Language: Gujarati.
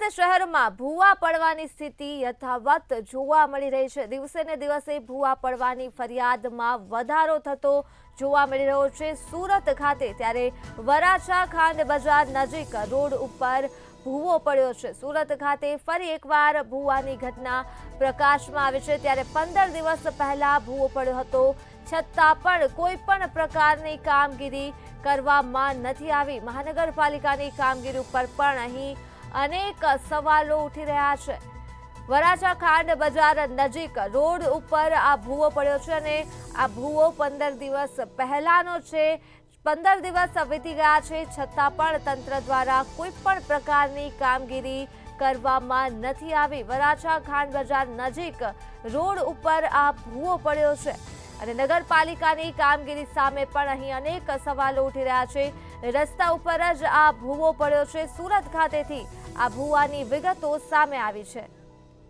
શહેરમાં ભૂવા પડવાની સ્થિતિ યથાવત જોવા મળી રહી છે। દિવસે ને દિવસે ભૂવા પડવાની ફરિયાદમાં વધારો થતો જોવા મળી રહ્યો છે। સુરત ખાતે ત્યારે વરાછા ખાંડ બજાર નજીક રોડ ઉપર ભૂવો પડ્યો છે। સુરત ખાતે ફરી એકવાર ભૂવાની ઘટના પ્રકાશમાં આવી છે। ત્યારે 15 દિવસ પહેલા ભૂવો પડ્યો હતો, છતાં પણ કોઈ પણ પ્રકારની કામગીરી કરવામાં નથી આવી। મહાનગરપાલિકાની કામગીરી ઉપર પણ અહીં અનેક સવાલો ઉઠી રહ્યા છે। વરાછા ખાંડ બજાર નજીક રોડ ઉપર આ ભૂવો પડ્યો છે અને આ ભૂવો 15 દિવસ પહેલાનો છે। 15 દિવસ વીતી ગયા છે, છતાં પણ તંત્ર દ્વારા કોઈ પણ પ્રકારની કામગીરી કરવામાં નથી આવી। વરાછા ખાંડ બજાર નજીક રોડ ઉપર આ ભૂવો પડ્યો છે અને નગરપાલિકાની કામગીરી સામે પણ અહીં અનેક સવાલો ઉઠી રહ્યા છે। રસ્તા ઉપર જ આ ભૂવો પડ્યો છે। સુરત ખાતેથી આ ભૂવાની વિગતો સામે આવી છે।